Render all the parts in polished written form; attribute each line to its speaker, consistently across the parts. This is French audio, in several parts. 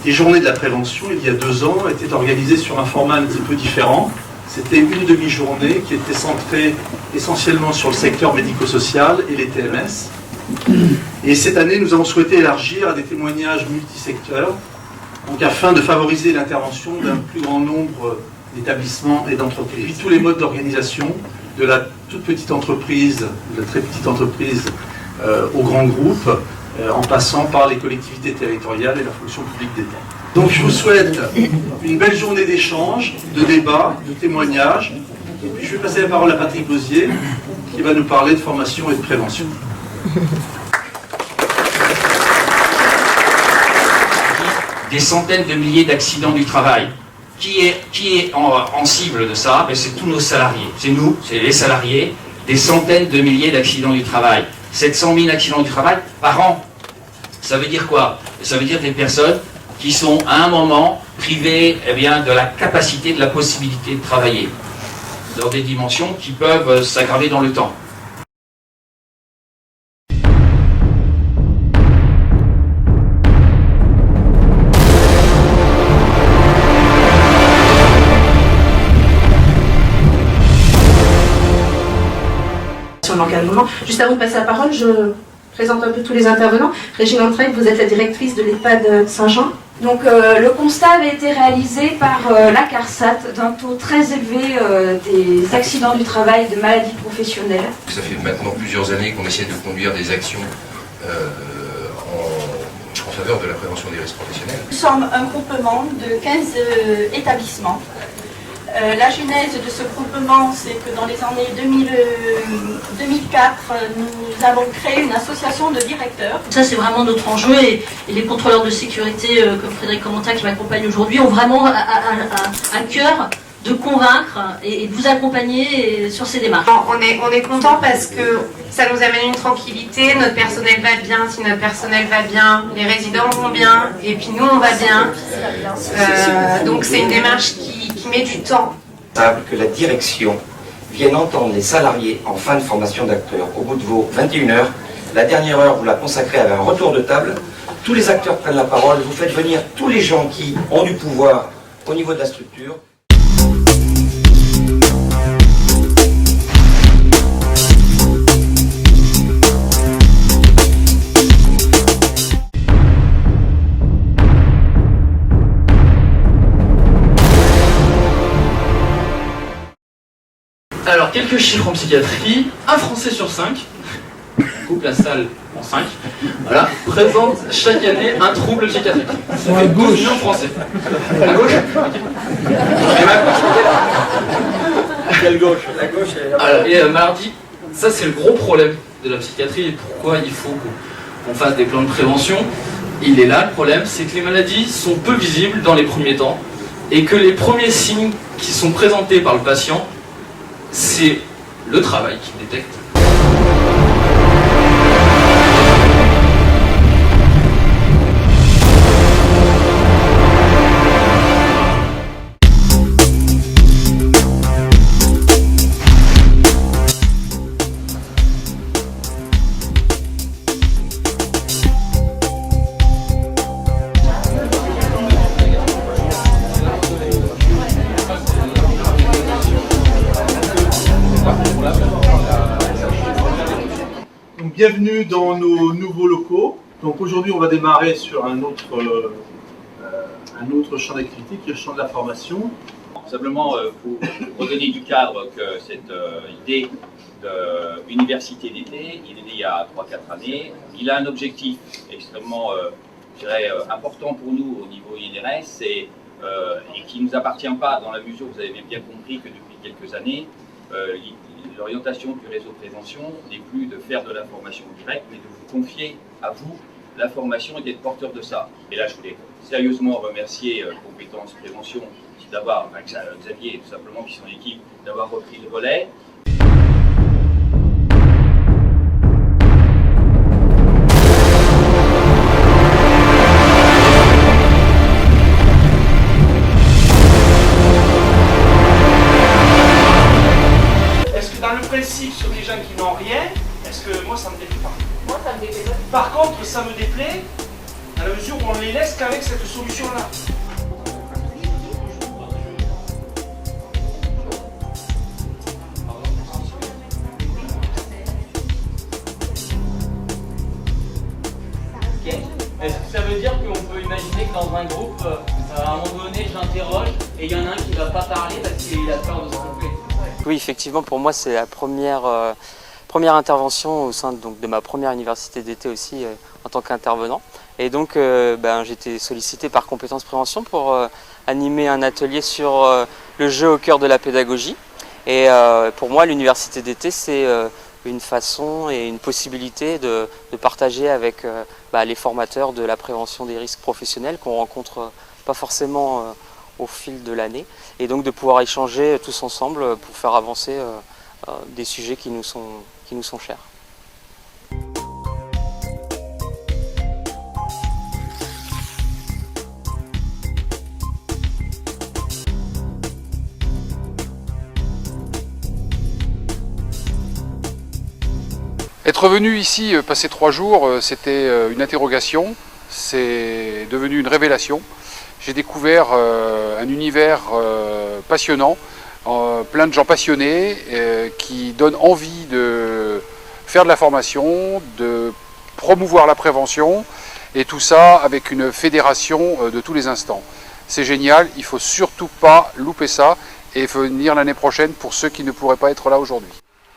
Speaker 1: des journées de la prévention, il y a 2 ans, étaient organisées sur un format un petit peu différent. C'était une demi-journée qui était centrée essentiellement sur le secteur médico-social et les TMS. Et cette année, nous avons souhaité élargir à des témoignages multisecteurs, donc afin de favoriser l'intervention d'un plus grand nombre d'établissements et d'entreprises. Puis tous les modes d'organisation, de la toute petite entreprise, de la très petite entreprise au grand groupe, en passant par les collectivités territoriales et la fonction publique d'État. Donc je vous souhaite une belle journée d'échange, de débat, de témoignages. Et puis je vais passer la parole à Patrick Gosier, qui va nous parler de formation et de prévention.
Speaker 2: Des centaines de milliers d'accidents du travail. Qui est en cible de ça? C'est tous nos salariés. C'est nous, c'est les salariés. Des centaines de milliers d'accidents du travail. 700 000 accidents du travail par an. Ça veut dire quoi? Ça veut dire des personnes qui sont à un moment privées de la capacité, de la possibilité de travailler dans des dimensions qui peuvent s'aggraver dans le temps.
Speaker 3: Sur l'encadrement. Juste avant de passer la parole, je présente un peu tous les intervenants. Régine Entraigues, vous êtes la directrice de l'EHPAD de Saint-Jean.
Speaker 4: Donc le constat avait été réalisé par la CARSAT d'un taux très élevé des accidents du travail et de maladies professionnelles.
Speaker 5: Ça fait maintenant plusieurs années qu'on essaie de conduire des actions en faveur de la prévention des risques professionnels.
Speaker 6: Nous sommes un groupement de 15 établissements. La genèse de ce groupement, c'est que dans les années 2004, nous avons créé une association de directeurs.
Speaker 3: Ça, c'est vraiment notre enjeu et les contrôleurs de sécurité, comme Frédéric Commentin qui m'accompagne aujourd'hui, ont vraiment à cœur de convaincre et de vous accompagner sur ces démarches.
Speaker 7: On est content parce que ça nous amène une tranquillité, notre personnel va bien, si notre personnel va bien, les résidents vont bien, et puis nous on va bien. Donc c'est une démarche qui met du temps.
Speaker 8: Que la direction vienne entendre les salariés en fin de formation d'acteurs. Au bout de vos 21 heures, la dernière heure vous la consacrez à un retour de table, tous les acteurs prennent la parole, vous faites venir tous les gens qui ont du pouvoir au niveau de la structure.
Speaker 9: Alors, quelques chiffres en psychiatrie. Un Français sur 5, coupe la salle en 5, voilà, présente chaque année un trouble psychiatrique. Ça fait 12 millions de Français. À gauche et ma gauche. Quelle gauche? La gauche et mardi, ça c'est le gros problème de la psychiatrie et pourquoi il faut qu'on fasse des plans de prévention. Il est là, le problème, c'est que les maladies sont peu visibles dans les premiers temps et que les premiers signes qui sont présentés par le patient, c'est le travail qui détecte.
Speaker 1: Bienvenue dans nos nouveaux locaux. Donc aujourd'hui, on va démarrer sur un autre champ d'activité qui est le champ de la formation.
Speaker 2: Simplement pour redonner du cadre que cette idée d'université d'été, il est né il y a 3-4 années. Il a un objectif extrêmement important pour nous au niveau INRS et qui ne nous appartient pas dans la mesure où vous avez bien compris que depuis quelques années, l'orientation du réseau prévention n'est plus de faire de la formation directe, mais de vous confier à vous la formation et d'être porteur de ça. Et là, je voulais sérieusement remercier Compétences Prévention, d'avoir, Xavier tout simplement, qui sont l'équipe, d'avoir repris le relais.
Speaker 10: Sur des gens qui n'ont rien, est-ce que moi ça me déplaît pas? Moi ça me déplaît. Par contre ça me déplaît à la mesure où on les laisse qu'avec avec cette solution-là.
Speaker 11: Est-ce que ça veut dire qu'on peut imaginer que dans un groupe, à un moment donné, j'interroge et il y en a un qui ne va pas parler parce qu'il a peur de se tromper?
Speaker 12: Oui, effectivement, pour moi, c'est la première intervention au sein de ma première université d'été aussi en tant qu'intervenant. Et donc, j'ai été sollicité par Compétences Prévention pour animer un atelier sur le jeu au cœur de la pédagogie. Et pour moi, l'université d'été, c'est une façon et une possibilité de partager avec les formateurs de la prévention des risques professionnels qu'on rencontre pas forcément au fil de l'année, et donc de pouvoir échanger tous ensemble pour faire avancer des sujets qui nous sont chers.
Speaker 13: Être venu ici passer 3 jours, c'était une interrogation, c'est devenu une révélation. J'ai découvert un univers passionnant, plein de gens passionnés qui donnent envie de faire de la formation, de promouvoir la prévention, et tout ça avec une fédération de tous les instants. C'est génial, il ne faut surtout pas louper ça et venir l'année prochaine pour ceux qui ne pourraient pas être là aujourd'hui.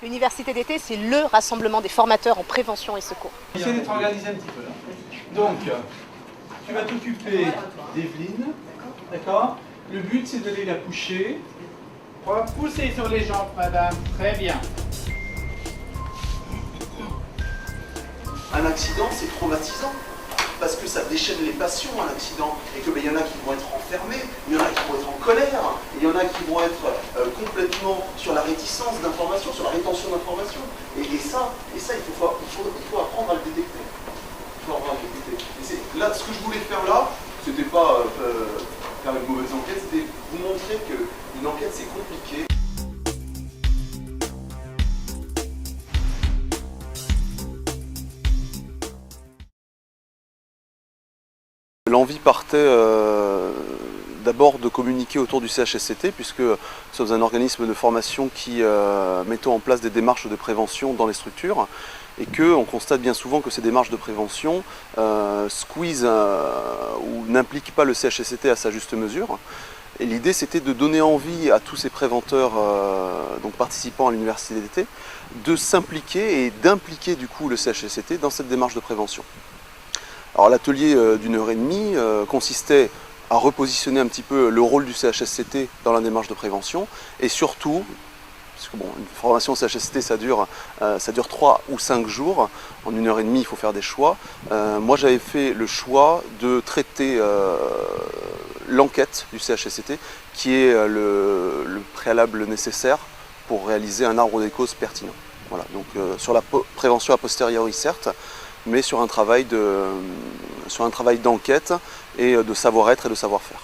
Speaker 14: L'université d'été, c'est le rassemblement des formateurs en prévention et secours.
Speaker 1: Essayez d'être organisé un petit peu là. Donc, tu vas t'occuper d'Evelyne, d'accord? Le but, c'est d'aller la coucher.
Speaker 10: Poussez sur les jambes, madame. Très bien.
Speaker 15: Un accident, c'est traumatisant, parce que ça déchaîne les passions, un accident, et que y en a qui vont être enfermés, il y en a qui vont être en colère, et il y en a qui vont être complètement sur la réticence d'information, sur la rétention d'information. Et ça, il faut apprendre à le détecter. Et là, ce que je voulais faire là, c'était pas faire une mauvaise enquête, c'était vous montrer qu'une enquête c'est compliqué.
Speaker 16: L'envie partait d'abord de communiquer autour du CHSCT, puisque nous sommes un organisme de formation qui mettons en place des démarches de prévention dans les structures, et qu'on constate bien souvent que ces démarches de prévention squeezent ou n'impliquent pas le CHSCT à sa juste mesure. Et l'idée, c'était de donner envie à tous ces préventeurs donc participants à l'université d'été de s'impliquer et d'impliquer du coup le CHSCT dans cette démarche de prévention. Alors l'atelier d'1h30 consistait à repositionner un petit peu le rôle du CHSCT dans la démarche de prévention, et surtout, parce que bon, une formation au CHSCT ça dure 3 ou 5 jours, en 1h30 il faut faire des choix. Moi j'avais fait le choix de traiter l'enquête du CHSCT, qui est le préalable nécessaire pour réaliser un arbre des causes pertinent. Voilà, donc sur la prévention a posteriori certes, mais sur un travail d'enquête et de savoir-être et de savoir-faire.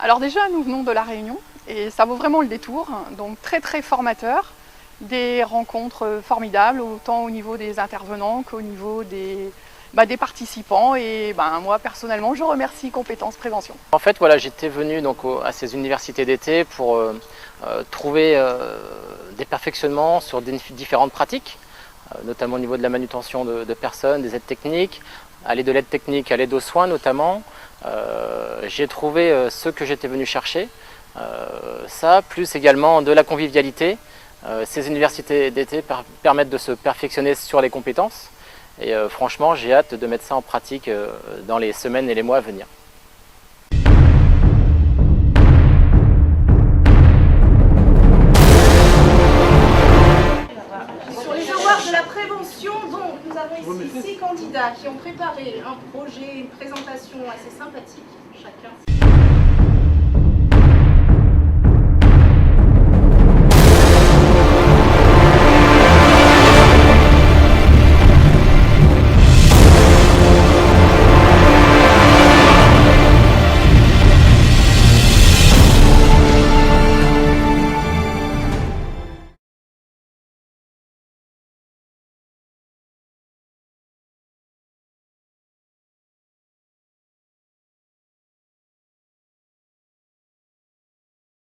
Speaker 17: Alors déjà, nous venons de La Réunion et ça vaut vraiment le détour, donc très très formateur, des rencontres formidables, autant au niveau des intervenants qu'au niveau des participants, et moi personnellement je remercie Compétences Prévention.
Speaker 11: En fait voilà, j'étais venu donc à ces universités d'été pour trouver des perfectionnements sur différentes pratiques, notamment au niveau de la manutention de personnes, des aides techniques, aller de l'aide technique à l'aide aux soins notamment. J'ai trouvé ce que j'étais venu chercher, ça plus également de la convivialité. Ces universités d'été permettent de se perfectionner sur les compétences, et franchement j'ai hâte de mettre ça en pratique dans les semaines et les mois à venir.
Speaker 14: candidats qui ont préparé un projet, une présentation assez sympathique, chacun.